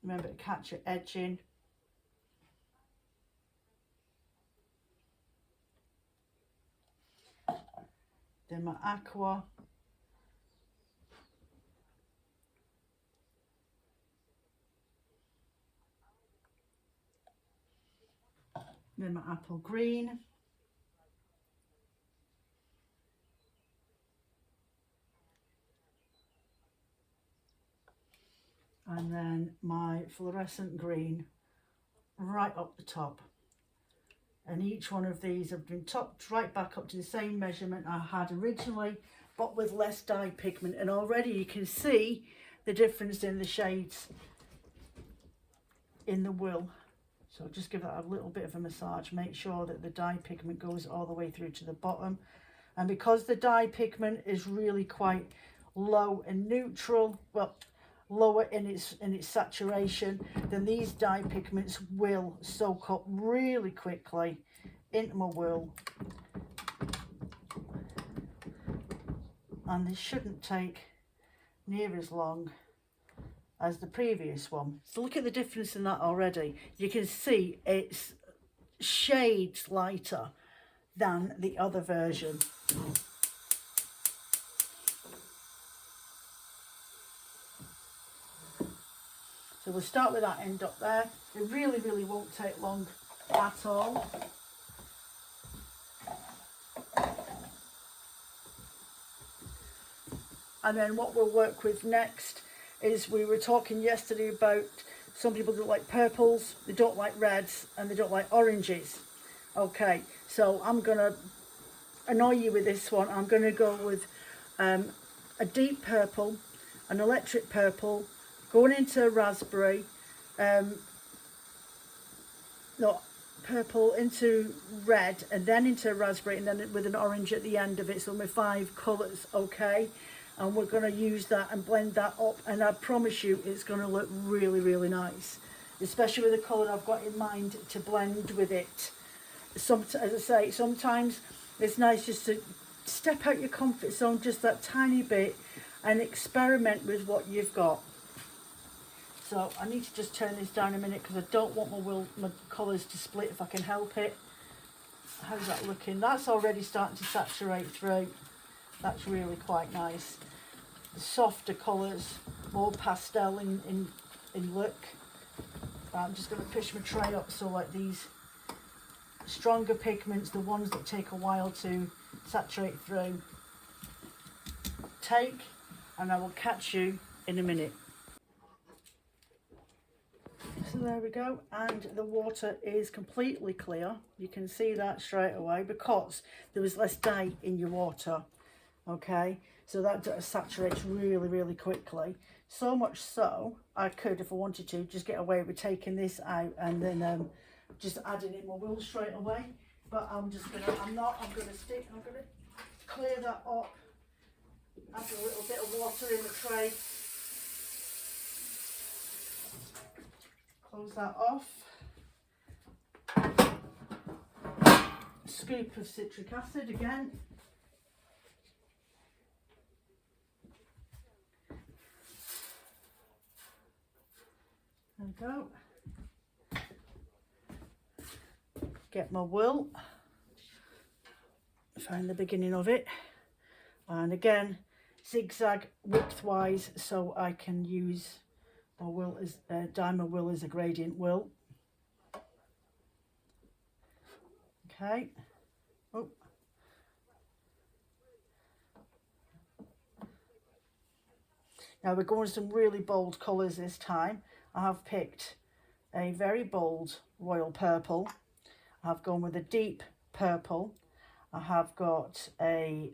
Remember to catch your edging. Then my aqua. Then my apple green. And then my fluorescent green right up the top. And each one of these have been topped right back up to the same measurement I had originally, but with less dye pigment. And already you can see the difference in the shades in the wool. So just give that a little bit of a massage, make sure that the dye pigment goes all the way through to the bottom. And because the dye pigment is really quite low and neutral, well, lower in its saturation, then these dye pigments will soak up really quickly into my wool, and this shouldn't take near as long as the previous one. So look at the difference in that already. You can see it's shades lighter than the other version. So we'll start with that end up there. It really won't take long at all. And then what we'll work with next is, we were talking yesterday about some people don't like purples, they don't like reds, and they don't like oranges. Okay, so I'm going to annoy you with this one. I'm going to go with a deep purple, an electric purple, going into raspberry, purple into red, and then into raspberry, and then with an orange at the end of it. So my 5 colours, okay? And we're going to use that and blend that up, and I promise you it's going to look really nice, especially with the colour I've got in mind to blend with it. As I say, sometimes it's nice just to step out your comfort zone just that tiny bit and experiment with what you've got. So I need to just turn this down a minute because I don't want my colours to split if I can help it. How's that looking? That's already starting to saturate through. That's really quite nice. The softer colours, more pastel in look. I'm just going to push my tray up so like these stronger pigments, the ones that take a while to saturate through, take, and I will catch you in a minute. So there we go, and the water is completely clear. You can see that straight away because there was less dye in your water. Okay, so that saturates really, really quickly. So much so, I could, if I wanted to, just get away with taking this out and then just adding in my wool straight away. But I'm going to clear that up, add a little bit of water in the tray, close that off, a scoop of citric acid again. There we go. Get my wool, find the beginning of it, and again zigzag widthwise so I can use my wool as dye my wool as a gradient wool. Okay. Oh. Now we're going with some really bold colours this time. I have picked a very bold royal purple. I've gone with a deep purple. I have got a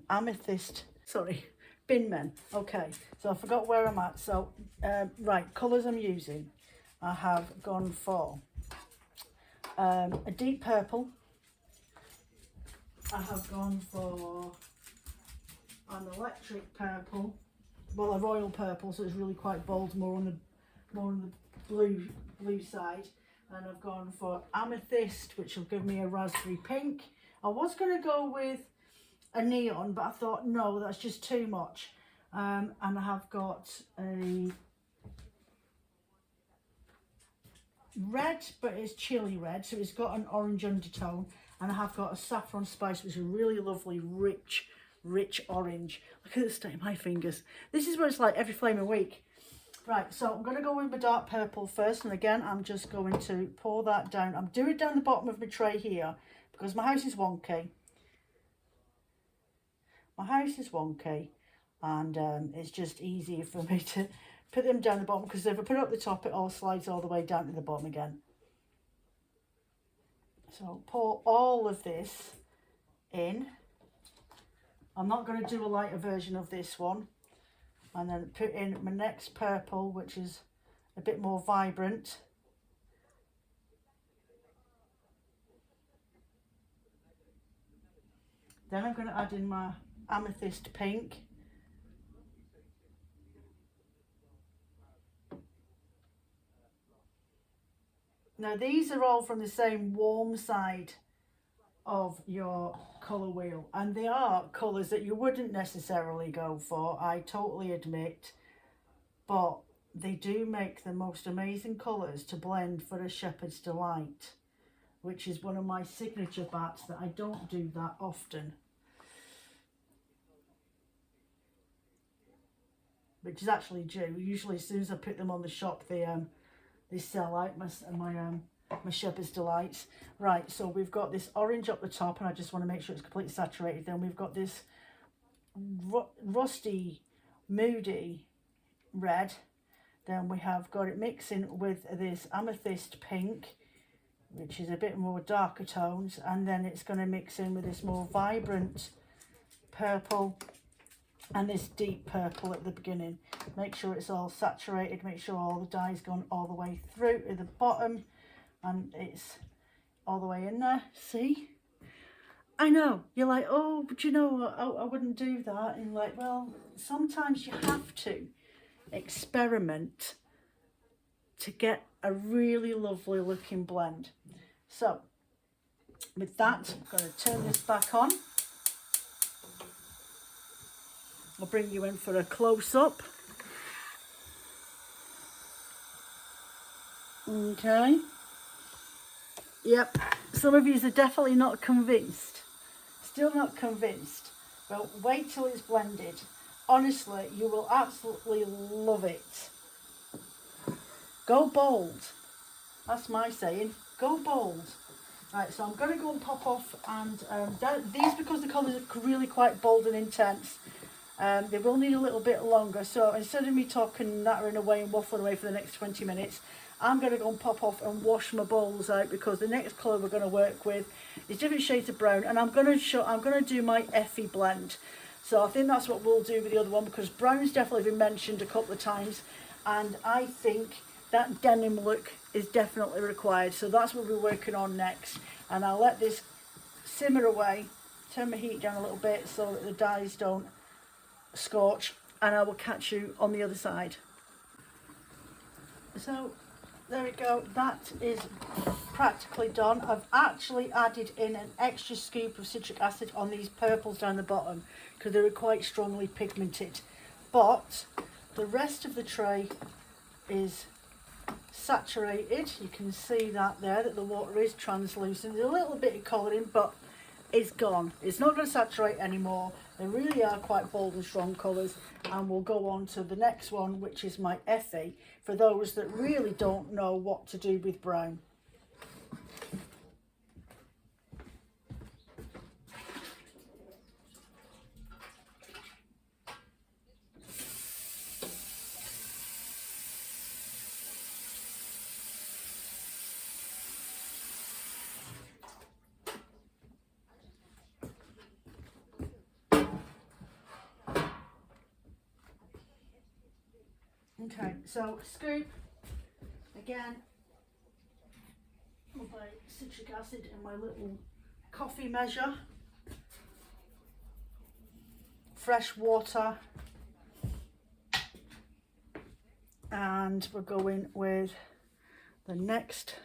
amethyst, sorry, binmen. Okay, so I forgot where I'm at. So, right, colours I'm using. I have gone for a deep purple. I have gone for an electric purple. Well, a royal purple, so it's really quite bold, more on the blue side. And I've gone for amethyst, which will give me a raspberry pink. I was going to go with a neon, but I thought no, that's just too much. And I have got a red, but it's chili red, so it's got an orange undertone. And I have got a saffron spice, which is a really lovely, rich orange. Look at the state of my fingers. This is what it's like every flaming week. Right, so I'm going to go with my dark purple first, and again I'm just going to pour that down. I'm doing it down the bottom of my tray here because my house is wonky. And it's just easier for me to put them down the bottom, because if I put it up the top it all slides all the way down to the bottom again. So pour all of this in. I'm not going to do a lighter version of this one. And then put in my next purple, which is a bit more vibrant. Then I'm going to add in my amethyst pink. Now these are all from the same warm side of your colour wheel, and they are colours that you wouldn't necessarily go for, I totally admit, but they do make the most amazing colours to blend for a Shepherd's Delight, which is one of my signature bats that I don't do that often, which is actually due. Usually as soon as I put them on the shop they sell out my Shepherd's Delights. Right, so we've got this orange up the top, and I just want to make sure it's completely saturated. Then we've got this rusty, moody red. Then we have got it mixing with this amethyst pink, which is a bit more darker tones, and then it's going to mix in with this more vibrant purple and this deep purple at the beginning. Make sure it's all saturated, make sure all the dye's gone all the way through to the bottom, and it's all the way in there. See, I know you're like, oh, but you know, I wouldn't do that. And like, well, sometimes you have to experiment to get a really lovely looking blend. So with that, I'm going to turn this back on. I'll bring you in for a close-up. Okay. Yep, some of you are definitely not convinced. Still not convinced. Well, wait till it's blended. Honestly, you will absolutely love it. Go bold. That's my saying. Go bold. Right, so I'm going to go and pop off, and these, because the colours are really quite bold and intense, they will need a little bit longer. So instead of me talking, nattering away and waffling away for the next 20 minutes, I'm going to go and pop off and wash my bowls out, because the next colour we're going to work with is different shades of brown, and I'm going to do my Effie blend. So I think that's what we'll do with the other one, because brown's definitely been mentioned a couple of times, and I think that denim look is definitely required. So that's what we're working on next, and I'll let this simmer away, turn my heat down a little bit so that the dyes don't scorch, and I will catch you on the other side. So there we go, that is practically done. I've actually added in an extra scoop of citric acid on these purples down the bottom, because they were quite strongly pigmented, but the rest of the tray is saturated. You can see that there, that the water is translucent. There's a little bit of colouring, but it's gone. It's not going to saturate anymore. They really are quite bold and strong colours, and we'll go on to the next one, which is my Effie, for those that really don't know what to do with brown. Okay, so scoop again of my citric acid in my little coffee measure, fresh water, and we're going with the next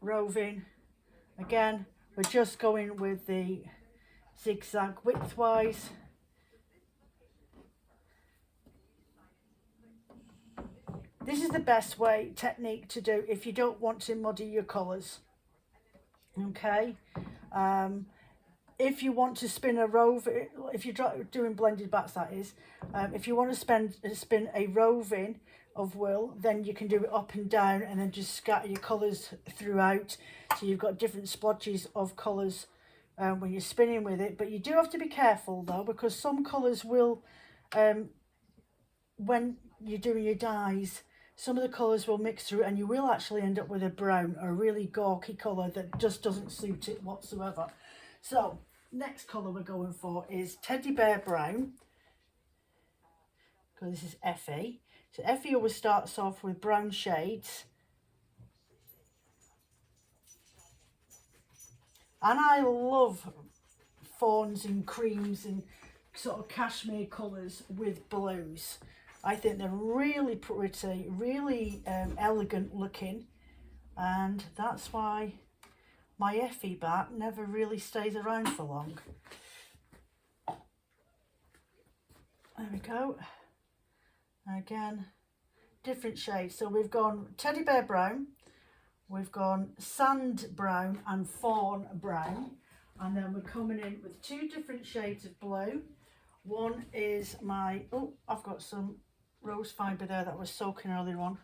roving. Again, we're just going with the zigzag widthwise. This is the best technique to do if you don't want to muddy your colours. Okay, if you want to spin a roving, if you're doing blended bats, that is, if you want to spin a roving of wool, then you can do it up and down, and then just scatter your colours throughout, so you've got different splotches of colours when you're spinning with it. But you do have to be careful though, because some colours will, when you're doing your dyes, some of the colours will mix through, and you will actually end up with a brown, a really gawky colour that just doesn't suit it whatsoever. So next colour we're going for is Teddy Bear Brown, because this is Effie. So Effie always starts off with brown shades, and I love fawns and creams and sort of cashmere colours with blues. I think they're really pretty, really elegant looking, and that's why my Effie bat never really stays around for long. There we go. Again, different shades. So we've gone Teddy Bear Brown, we've gone Sand Brown and Fawn Brown, and then we're coming in with two different shades of blue. One is my, oh, I've got some rose fibre there that was soaking earlier on,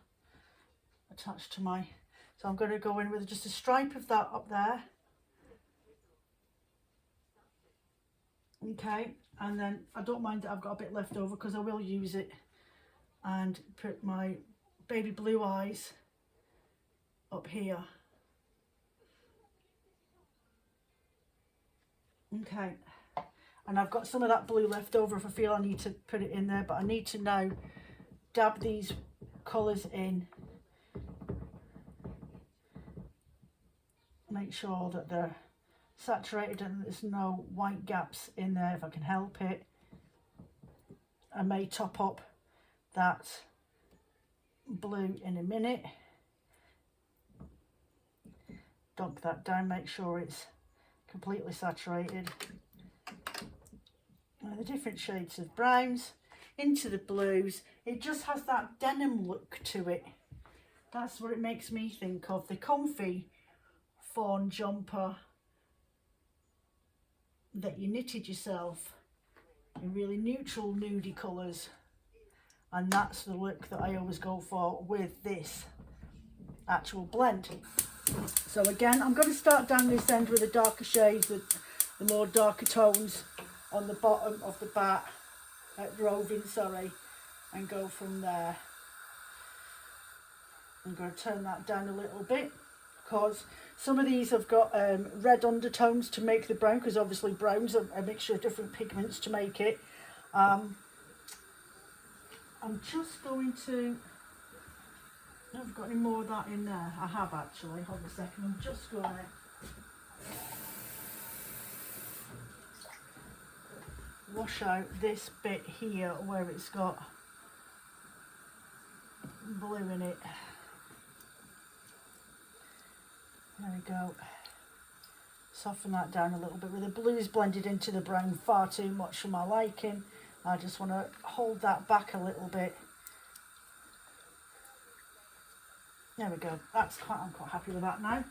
attached to my, so I'm going to go in with just a stripe of that up there. Okay, and then I don't mind that I've got a bit left over, because I will use it, and put my baby blue eyes up here. Okay, and I've got some of that blue left over if I feel I need to put it in there, but I need to now dab these colours in, make sure that they're saturated and there's no white gaps in there if I can help it. I may top up that blue in a minute, dunk that down, make sure it's completely saturated. The different shades of browns into the blues, it just has that denim look to it. That's what it makes me think of, the comfy fawn jumper that you knitted yourself in really neutral nudie colours, and that's the look that I always go for with this. actual blend. So again, I'm going to start down this end with the darker shades, the more darker tones on the bottom of the bat, roving, sorry, and go from there. I'm going to turn that down a little bit because some of these have got red undertones to make the brown, because obviously brown's a mixture of different pigments to make it. I'm just going to, I haven't got any more of that in there. I have actually, hold on a second, I'm just going to wash out this bit here where it's got blue in it. There we go. Soften that down a little bit. With the blues blended into the brown far too much for my liking. I just want to hold that back a little bit. There we go. I'm quite happy with that now.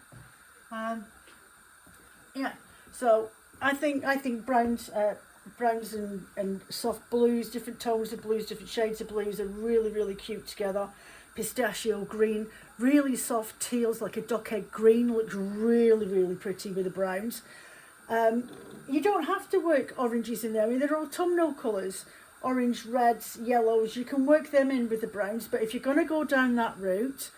Yeah. So I think browns and soft blues, different tones of blues, different shades of blues are really, really cute together. Pistachio green, really soft teals like a duck egg green, looks really, really pretty with the browns. You don't have to work oranges in there. I mean, they're autumnal colours, orange, reds, yellows. You can work them in with the browns, but if you're going to go down that route,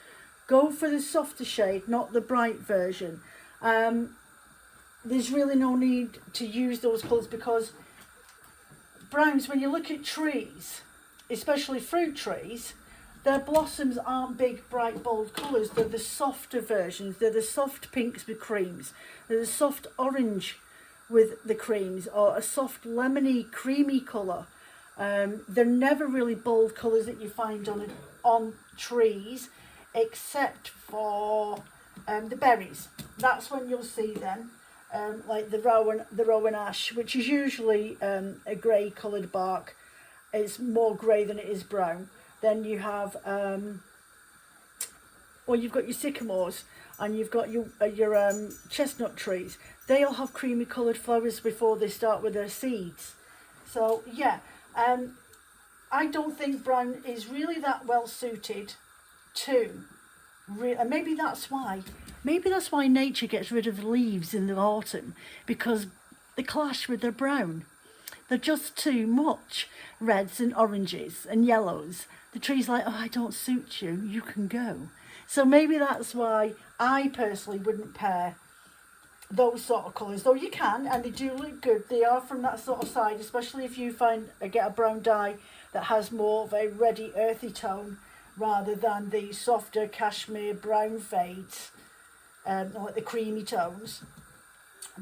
go for the softer shade, not the bright version. There's really no need to use those colours, because browns, when you look at trees, especially fruit trees, their blossoms aren't big, bright, bold colours. They're the softer versions. They're the soft pinks with creams. They're the soft orange with the creams, or a soft lemony, creamy colour. They're never really bold colours that you find on trees, except for the berries. That's when you'll see them, like the rowan ash, which is usually a grey coloured bark. It's more grey than it is brown. Then you have, you've got your sycamores, and you've got your chestnut trees. They'll have creamy coloured flowers before they start with their seeds. So yeah, I don't think brown is really that well suited to, and maybe that's why nature gets rid of leaves in the autumn, because they clash with their brown. They're just too much reds and oranges and yellows. The tree's like, oh, I don't suit you, you can go. So maybe that's why I personally wouldn't pair those sort of colours, though you can, and they do look good. They are from that sort of side, especially if you get a brown dye that has more of a reddy, earthy tone rather than the softer cashmere brown fades, like the creamy tones.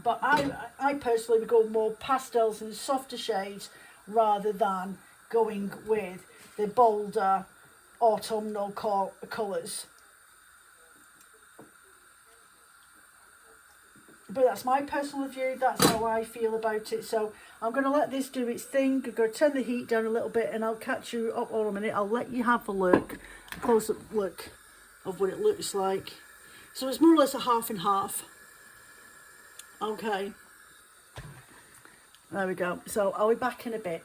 But I personally would go more pastels and softer shades rather than going with the bolder autumnal colours. But that's my personal view. That's how I feel about it. So I'm going to let this do its thing. I'm going to turn the heat down a little bit, and I'll catch you up in a minute. I'll let you have a close-up look of what it looks like. So it's more or less a half and half. Okay, there we go. So I'll be back in a bit.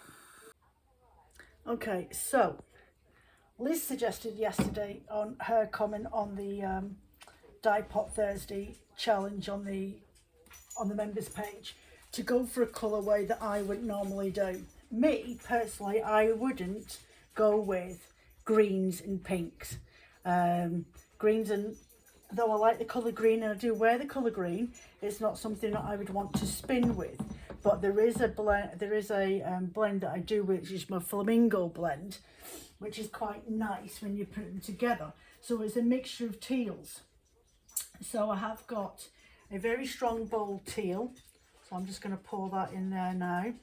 Okay, so Liz suggested yesterday on her comment on the Dyepot Thursday challenge on the members page to go for a colourway that I wouldn't normally do. Me personally, I wouldn't go with greens and pinks. Greens, and though I like the colour green and I do wear the colour green, it's not something that I would want to spin with. But there is a blend that I do, which is my flamingo blend, which is quite nice when you put them together. So it's a mixture of teals. So I have got a very strong bold teal. So I'm just going to pour that in there now.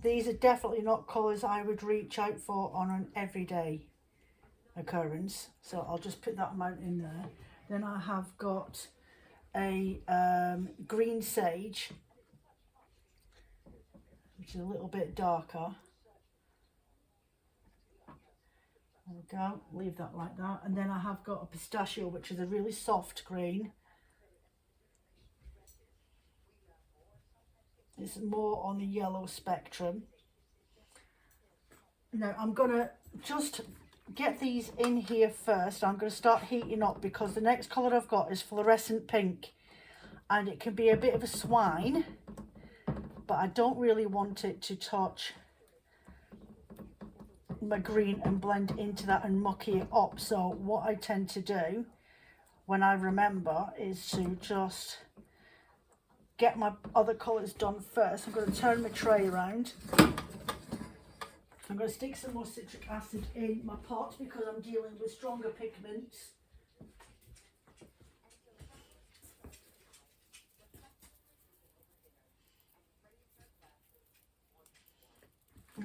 These are definitely not colours I would reach out for on an everyday occurrence. So I'll just put that amount in there. Then I have got a green sage, which is a little bit darker. There we go, leave that like that. And then I have got a pistachio, which is a really soft green. It's more on the yellow spectrum. Now I'm gonna just get these in here first. I'm going to start heating up because the next colour I've got is fluorescent pink, and it can be a bit of a swine, but I don't really want it to touch my green and blend into that and mucky it up. So what I tend to do when I remember is to just get my other colours done first. I'm going to turn my tray around. I'm going to stick some more citric acid in my pot because I'm dealing with stronger pigments.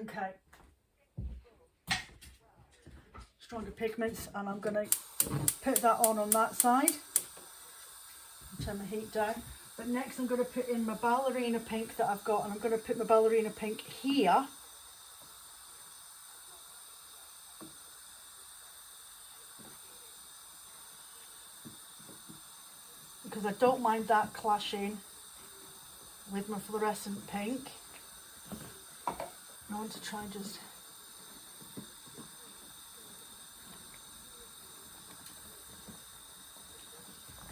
Okay. Stronger pigments, and I'm going to put that on that side. Turn my heat down. But next I'm going to put in my ballerina pink that I've got, and I'm going to put my ballerina pink here. Because I don't mind that clashing with my fluorescent pink. I want to try and just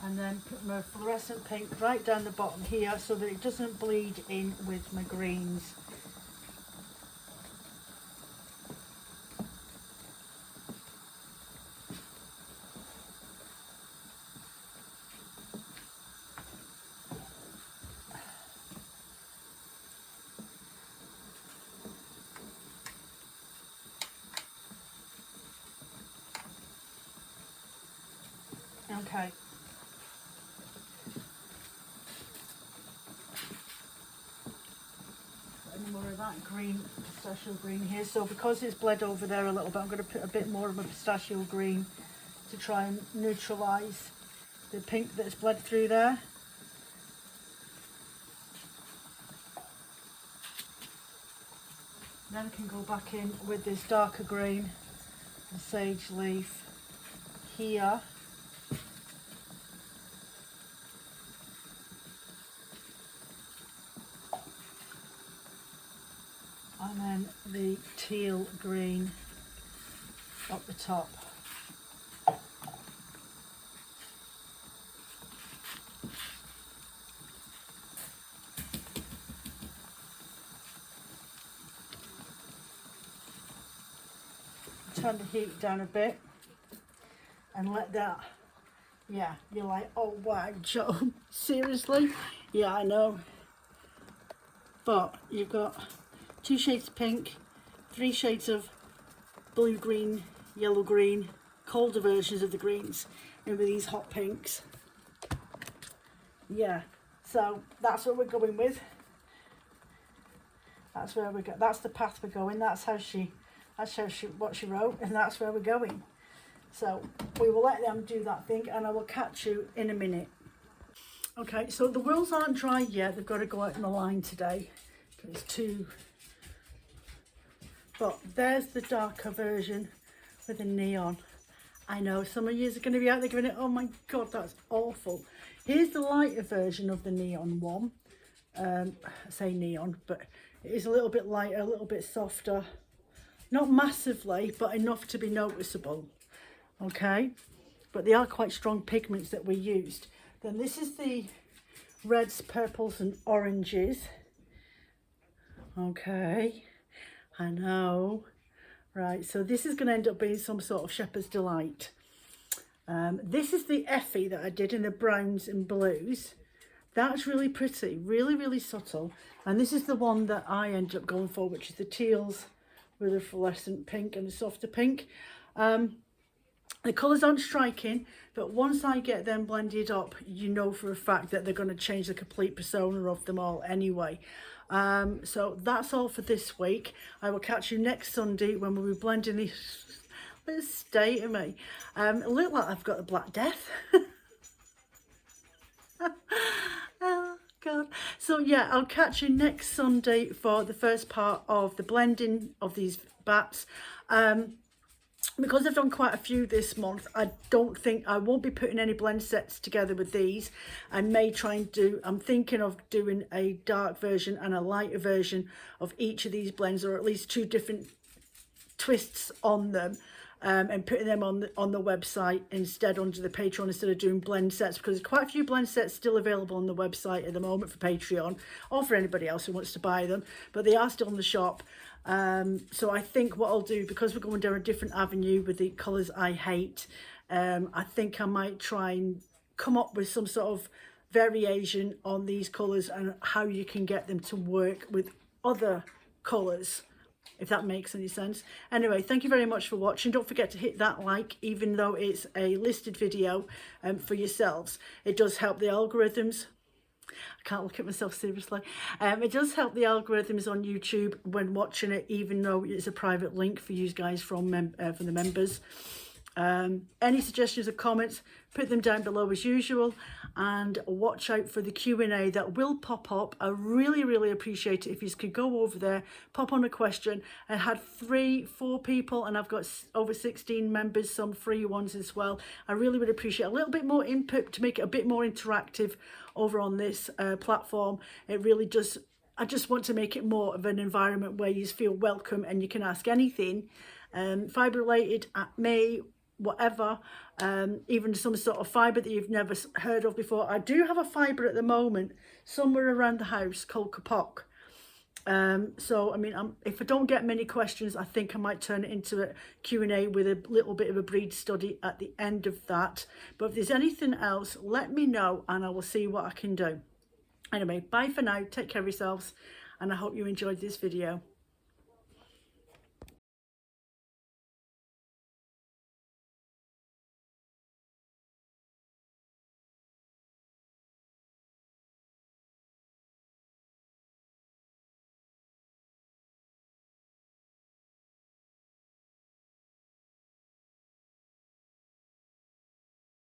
and then put my fluorescent pink right down the bottom here so that it doesn't bleed in with my greens. Okay. Any more of that green, pistachio green here. So because it's bled over there a little bit, I'm going to put a bit more of my pistachio green to try and neutralise the pink that's bled through there. Then I can go back in with this darker green, the sage leaf here. And then the teal green up the top. Turn the heat down a bit and let that, yeah, you're like, oh wow, Joe, seriously? Yeah, I know. But you've got 2 shades of pink, 3 shades of blue green, yellow green, colder versions of the greens, and with these hot pinks. Yeah, so that's what we're going with. That's where we go. That's the path we're going. That's what she wrote, and that's where we're going. So we will let them do that thing, and I will catch you in a minute. Okay, so the wheels aren't dry yet. They've got to go out in the line today. It's too. But there's the darker version with the neon. I know some of you are going to be out there going, oh my god, that's awful. Here's the lighter version of the neon one. I say neon, but it is a little bit lighter, a little bit softer. Not massively, but enough to be noticeable. Okay, but they are quite strong pigments that we used. Then this is the reds, purples and oranges. Okay, I know. Right, so this is going to end up being some sort of shepherd's delight. This is the Effie that I did in the browns and blues. That's really pretty, really, really subtle. And this is the one that I ended up going for, which is the teals with a fluorescent pink and a softer pink. The colours aren't striking, but once I get them blended up, you know for a fact that they're going to change the complete persona of them all anyway. So that's all for this week. I will catch you next Sunday when we'll be blending these. Let's stay to me. It looks like I've got the Black Death. Oh god. So yeah, I'll catch you next Sunday for the first part of the blending of these bats. Because I've done quite a few this month, I won't be putting any blend sets together with these. I may try and I'm thinking of doing a dark version and a lighter version of each of these blends, or at least 2 different twists on them, and putting them on the website instead under the Patreon, instead of doing blend sets, because there's quite a few blend sets still available on the website at the moment for Patreon, or for anybody else who wants to buy them, but they are still in the shop. So I think what I'll do, because we're going down a different avenue with the colours I hate, I think I might try and come up with some sort of variation on these colours and how you can get them to work with other colours, if that makes any sense. Anyway, thank you very much for watching. Don't forget to hit that like, even though it's a listed video, for yourselves. It does help the algorithms. I can't look at myself seriously. It does help the algorithms on YouTube when watching it, even though it's a private link for you guys from the members. Any suggestions or comments, put them down below as usual, and watch out for the Q&A that will pop up. I really appreciate it if you could go over there, pop on a question. I had 3-4 people, and I've got over 16 members, some free ones as well. I really would appreciate a little bit more input to make it a bit more interactive over on this platform. It really does. I just want to make it more of an environment where you feel welcome and you can ask anything, fibre related, at me, whatever, even some sort of fibre that you've never heard of before. I do have a fibre at the moment somewhere around the house called kapok. So I mean, if I don't get many questions, I think I might turn it into a Q&A with a little bit of a breed study at the end of that. But if there's anything else, let me know and I will see what I can do. Anyway, bye for now, take care of yourselves, and I hope you enjoyed this video.